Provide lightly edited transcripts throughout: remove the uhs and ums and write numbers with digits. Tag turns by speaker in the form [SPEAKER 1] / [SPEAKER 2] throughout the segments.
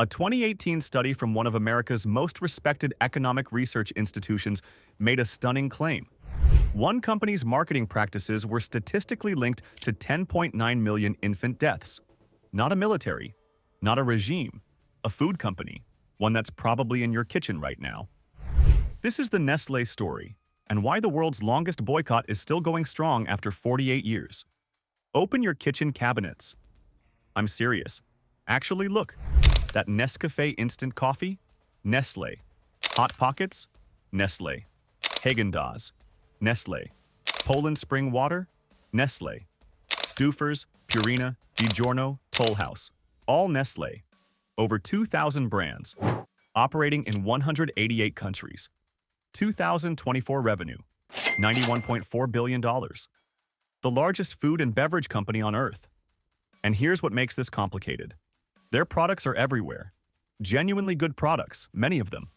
[SPEAKER 1] A 2018 study from one of America's most respected economic research institutions made a stunning claim. One company's marketing practices were statistically linked to 10.9 million infant deaths. Not a military, not a regime, a food company, one that's probably in your kitchen right now. This is the Nestlé story, and why the world's longest boycott is still going strong after 48 years. Open your kitchen cabinets. I'm serious. Actually, look. That Nescafé instant coffee? Nestlé. Hot Pockets? Nestlé. Häagen-Dazs? Nestlé. Poland Spring Water? Nestlé. Stouffer's, Purina, DiGiorno, Toll House. All Nestlé. Over 2,000 brands. Operating in 188 countries. 2024 revenue. $91.4 billion. The largest food and beverage company on Earth. And here's what makes this complicated. Their products are everywhere. Genuinely good products, many of them.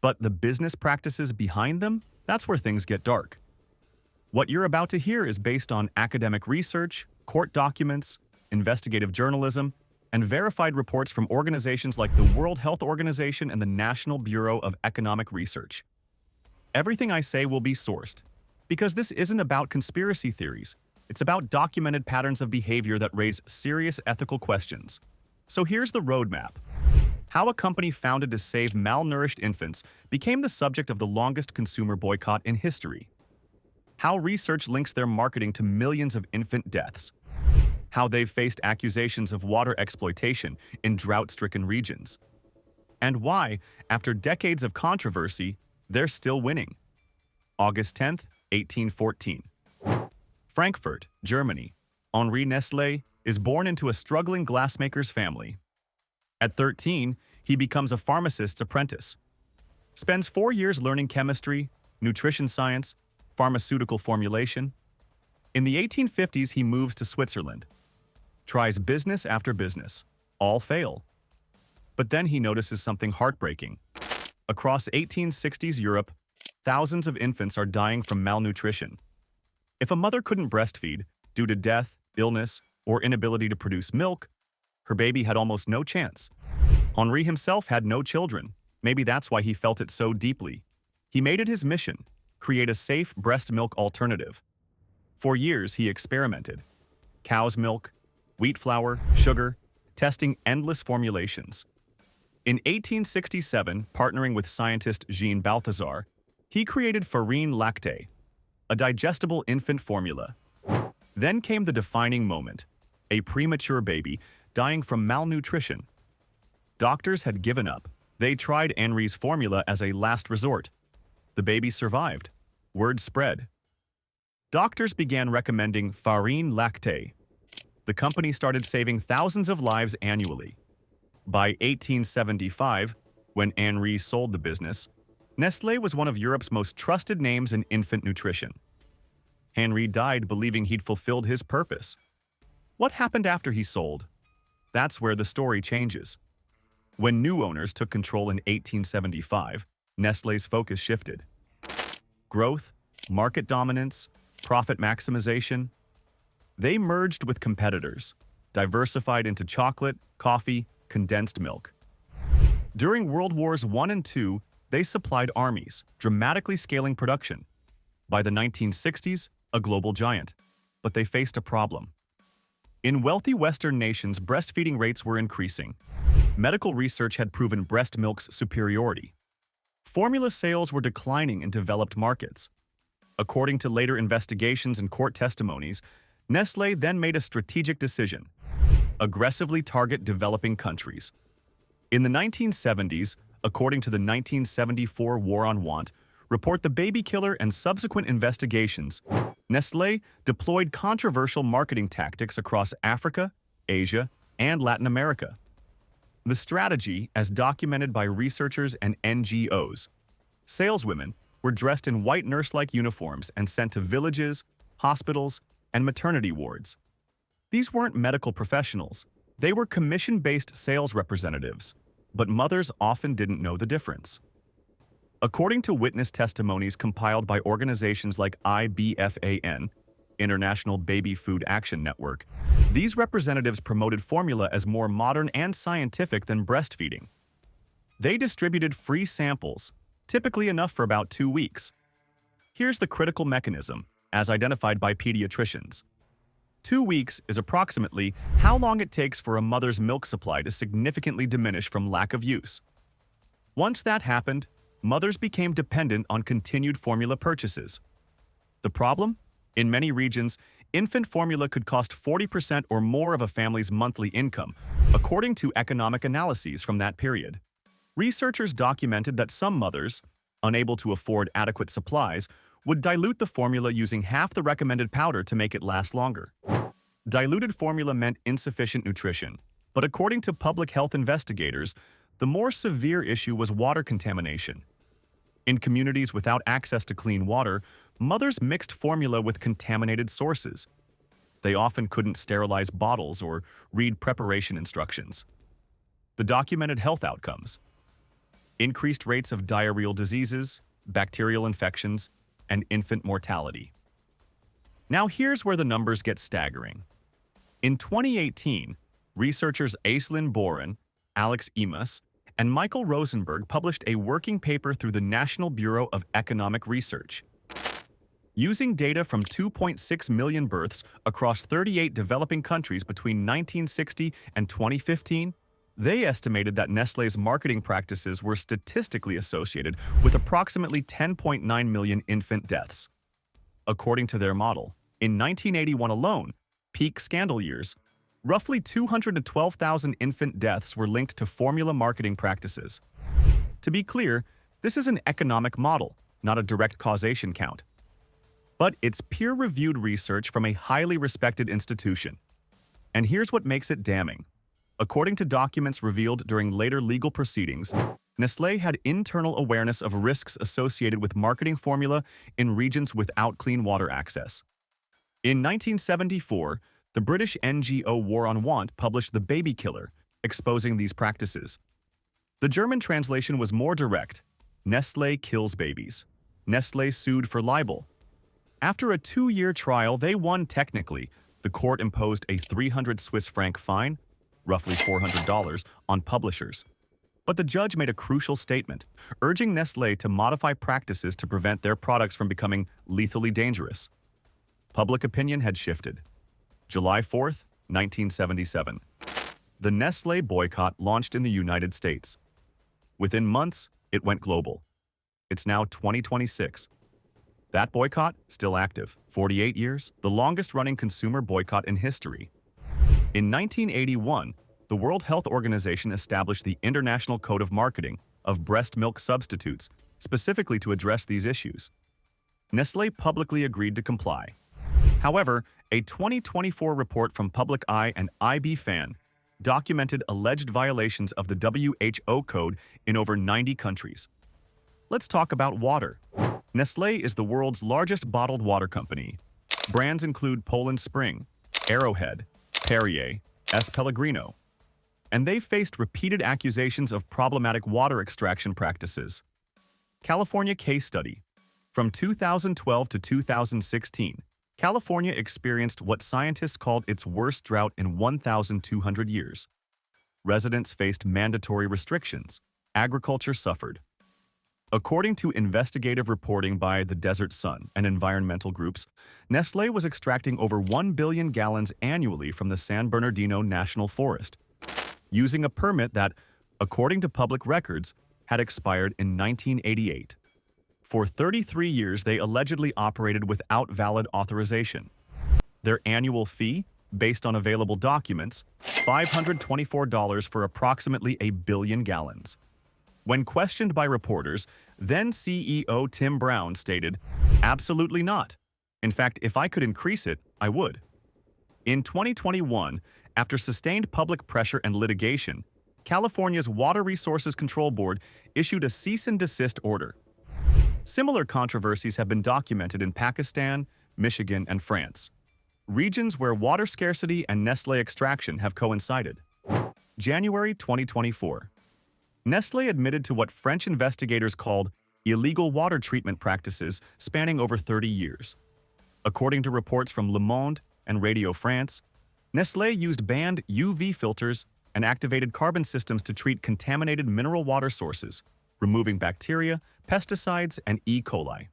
[SPEAKER 1] But the business practices behind them, that's where things get dark. What you're about to hear is based on academic research, court documents, investigative journalism, and verified reports from organizations like the World Health Organization and the National Bureau of Economic Research. Everything I say will be sourced, because this isn't about conspiracy theories. It's about documented patterns of behavior that raise serious ethical questions. So here's the roadmap. How a company founded to save malnourished infants became the subject of the longest consumer boycott in history. How research links their marketing to millions of infant deaths. How they've faced accusations of water exploitation in drought-stricken regions. And why, after decades of controversy, they're still winning. August 10th, 1814. Frankfurt, Germany. Henri Nestlé is born into a struggling glassmaker's family. At 13, he becomes a pharmacist's apprentice. Spends 4 years learning chemistry, nutrition science, pharmaceutical formulation. In the 1850s, he moves to Switzerland. Tries business after business. All fail. But then he notices something heartbreaking. Across 1860s Europe, thousands of infants are dying from malnutrition. If a mother couldn't breastfeed due to death, illness, or inability to produce milk, her baby had almost no chance. Henri himself had no children. Maybe that's why he felt it so deeply. He made it his mission, create a safe breast milk alternative. For years, he experimented. Cow's milk, wheat flour, sugar, testing endless formulations. In 1867, partnering with scientist Jean Balthazar, he created Farine Lactée, a digestible infant formula. Then came the defining moment, a premature baby dying from malnutrition. Doctors had given up. They tried Henri's formula as a last resort. The baby survived. Word spread. Doctors began recommending Farine Lactée. The company started saving thousands of lives annually. By 1875, when Henri sold the business, Nestlé was one of Europe's most trusted names in infant nutrition. Henri died believing he'd fulfilled his purpose. What happened after he sold? That's where the story changes. When new owners took control in 1875, Nestlé's focus shifted. Growth, market dominance, profit maximization. They merged with competitors, diversified into chocolate, coffee, condensed milk. During World Wars I and II, they supplied armies, dramatically scaling production. By the 1960s, a global giant. But they faced a problem. In wealthy Western nations, breastfeeding rates were increasing. Medical research had proven breast milk's superiority. Formula sales were declining in developed markets. According to later investigations and court testimonies, Nestlé then made a strategic decision: aggressively target developing countries. In the 1970s, according to the 1974 War on Want, report the baby killer and subsequent investigations, Nestlé deployed controversial marketing tactics across Africa, Asia, and Latin America. The strategy, as documented by researchers and NGOs, saleswomen were dressed in white nurse-like uniforms and sent to villages, hospitals, and maternity wards. These weren't medical professionals. They were commission-based sales representatives, but mothers often didn't know the difference. According to witness testimonies compiled by organizations like IBFAN, International Baby Food Action Network. These representatives promoted formula as more modern and scientific than breastfeeding. They distributed free samples, typically enough for about 2 weeks. Here's the critical mechanism, as identified by pediatricians. 2 weeks is approximately how long it takes for a mother's milk supply to significantly diminish from lack of use. Once that happened, mothers became dependent on continued formula purchases. The problem? In many regions, infant formula could cost 40% or more of a family's monthly income, according to economic analyses from that period. Researchers documented that some mothers, unable to afford adequate supplies, would dilute the formula using half the recommended powder to make it last longer. Diluted formula meant insufficient nutrition, but according to public health investigators, the more severe issue was water contamination. In communities without access to clean water, mothers mixed formula with contaminated sources. They often couldn't sterilize bottles or read preparation instructions. The documented health outcomes: increased rates of diarrheal diseases, bacterial infections, and infant mortality. Now here's where the numbers get staggering. In 2018, researchers Aislinn Boren, Alex Emas, and Michael Rosenberg published a working paper through the National Bureau of Economic Research. Using data from 2.6 million births across 38 developing countries between 1960 and 2015, they estimated that Nestlé's marketing practices were statistically associated with approximately 10.9 million infant deaths. According to their model, in 1981 alone, peak scandal years, roughly 212,000 infant deaths were linked to formula marketing practices. To be clear, this is an economic model, not a direct causation count. But it's peer-reviewed research from a highly respected institution. And here's what makes it damning. According to documents revealed during later legal proceedings, Nestlé had internal awareness of risks associated with marketing formula in regions without clean water access. In 1974, the British NGO War on Want published The Baby Killer, exposing these practices. The German translation was more direct: Nestlé kills babies. Nestlé sued for libel. After a 2-year trial, they won technically. The court imposed a 300 Swiss franc fine, roughly $400, on publishers. But the judge made a crucial statement, urging Nestlé to modify practices to prevent their products from becoming lethally dangerous. Public opinion had shifted. July 4, 1977. The Nestlé boycott launched in the United States. Within months, it went global. It's now 2026. That boycott, still active. 48 years, the longest-running consumer boycott in history. In 1981, the World Health Organization established the International Code of Marketing of breast milk substitutes, specifically to address these issues. Nestlé publicly agreed to comply. However, a 2024 report from Public Eye and IB-Fan documented alleged violations of the WHO code in over 90 countries. Let's talk about water. Nestlé is the world's largest bottled water company. Brands include Poland Spring, Arrowhead, Perrier, S. Pellegrino. And they've faced repeated accusations of problematic water extraction practices. California case study. From 2012 to 2016, California experienced what scientists called its worst drought in 1,200 years. Residents faced mandatory restrictions. Agriculture suffered. According to investigative reporting by the Desert Sun and environmental groups, Nestlé was extracting over 1 billion gallons annually from the San Bernardino National Forest, using a permit that, according to public records, had expired in 1988. For 33 years, they allegedly operated without valid authorization. Their annual fee, based on available documents, $524 for approximately 1 billion gallons. When questioned by reporters, then CEO Tim Brown stated, "Absolutely not. In fact, if I could increase it, I would." In 2021, after sustained public pressure and litigation, California's Water Resources Control Board issued a cease and desist order. Similar controversies have been documented in Pakistan, Michigan, and France, regions where water scarcity and Nestlé extraction have coincided. January 2024. Nestlé admitted to what French investigators called illegal water treatment practices spanning over 30 years. According to reports from Le Monde and Radio France, Nestlé used banned UV filters and activated carbon systems to treat contaminated mineral water sources, removing bacteria, pesticides, and E. coli.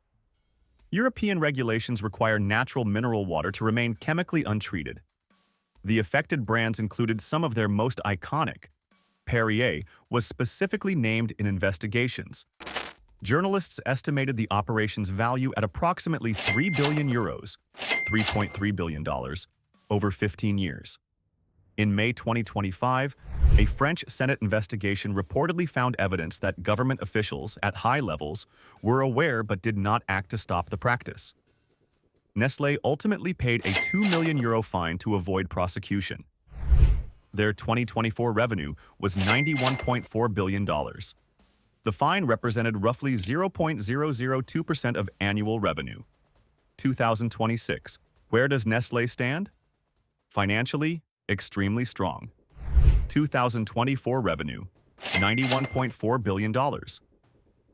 [SPEAKER 1] European regulations require natural mineral water to remain chemically untreated. The affected brands included some of their most iconic. Perrier was specifically named in investigations. Journalists estimated the operation's value at approximately €3 billion, $3.3 billion, over 15 years. In May 2025, a French Senate investigation reportedly found evidence that government officials at high levels were aware but did not act to stop the practice. Nestlé ultimately paid a €2 million fine to avoid prosecution. Their 2024 revenue was $91.4 billion. The fine represented roughly 0.002% of annual revenue. 2026. Where does Nestlé stand? Financially, extremely strong. 2024 revenue, $91.4 billion.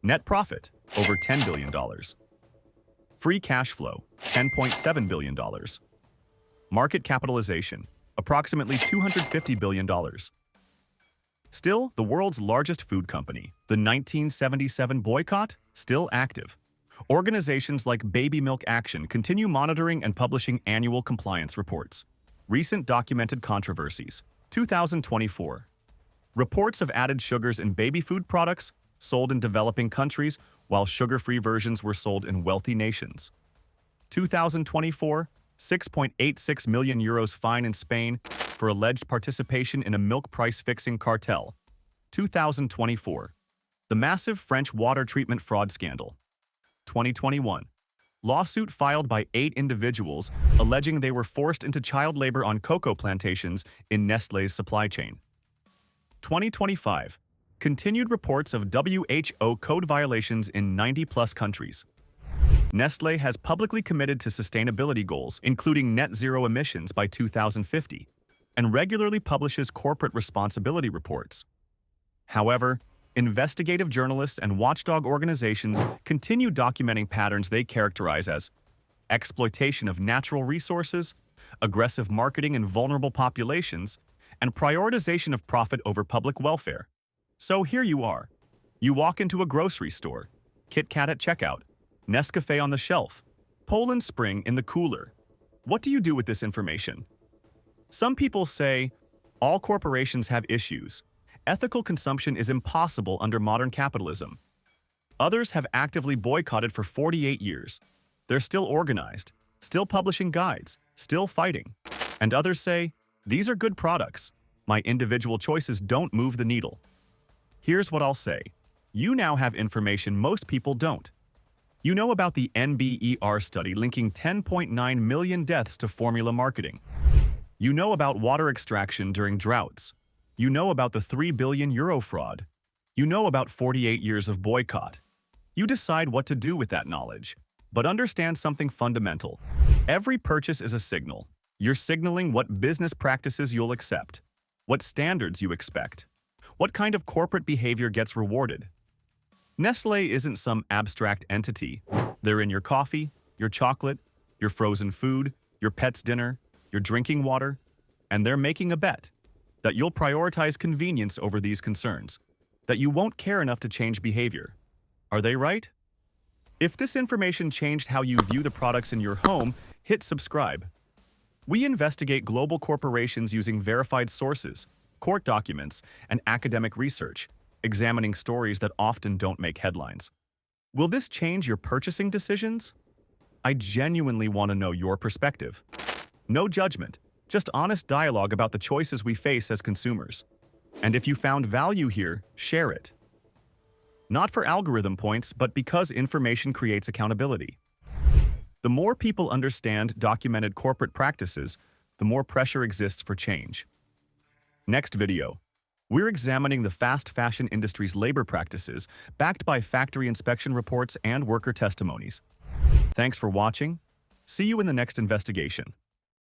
[SPEAKER 1] Net profit, over $10 billion. Free cash flow, $10.7 billion. Market capitalization, approximately $250 billion. Still, the world's largest food company, the 1977 boycott, still active. Organizations like Baby Milk Action continue monitoring and publishing annual compliance reports. Recent documented controversies. 2024. Reports of added sugars in baby food products sold in developing countries while sugar-free versions were sold in wealthy nations. 2024. €6.86 million fine in Spain for alleged participation in a milk price-fixing cartel. 2024. The massive French water treatment fraud scandal. 2021. Lawsuit filed by 8 individuals alleging they were forced into child labor on cocoa plantations in Nestlé's supply chain. 2025. Continued reports of WHO code violations in 90-plus countries. Nestlé has publicly committed to sustainability goals, including net zero emissions by 2050, and regularly publishes corporate responsibility reports. However, investigative journalists and watchdog organizations continue documenting patterns they characterize as exploitation of natural resources, aggressive marketing in vulnerable populations, and prioritization of profit over public welfare. So here you are. You walk into a grocery store, Kit Kat at checkout, Nescafé on the shelf, Poland Spring in the cooler. What do you do with this information? Some people say, all corporations have issues. Ethical consumption is impossible under modern capitalism. Others have actively boycotted for 48 years. They're still organized, still publishing guides, still fighting. And others say, these are good products. My individual choices don't move the needle. Here's what I'll say. You now have information most people don't. You know about the NBER study linking 10.9 million deaths to formula marketing. You know about water extraction during droughts. You know about the €3 billion fraud. You know about 48 years of boycott. You decide what to do with that knowledge. But understand something fundamental. Every purchase is a signal. You're signaling what business practices you'll accept, what standards you expect, what kind of corporate behavior gets rewarded. Nestlé isn't some abstract entity. They're in your coffee, your chocolate, your frozen food, your pet's dinner, your drinking water, and they're making a bet that you'll prioritize convenience over these concerns, that you won't care enough to change behavior. Are they right? If this information changed how you view the products in your home, hit subscribe. We investigate global corporations using verified sources, court documents, and academic research, examining stories that often don't make headlines. Will this change your purchasing decisions? I genuinely want to know your perspective. No judgment, just honest dialogue about the choices we face as consumers. And if you found value here, share it. Not for algorithm points, but because information creates accountability. The more people understand documented corporate practices, the more pressure exists for change. Next video. We're examining the fast fashion industry's labor practices, backed by factory inspection reports and worker testimonies. Thanks for watching. See you in the next investigation.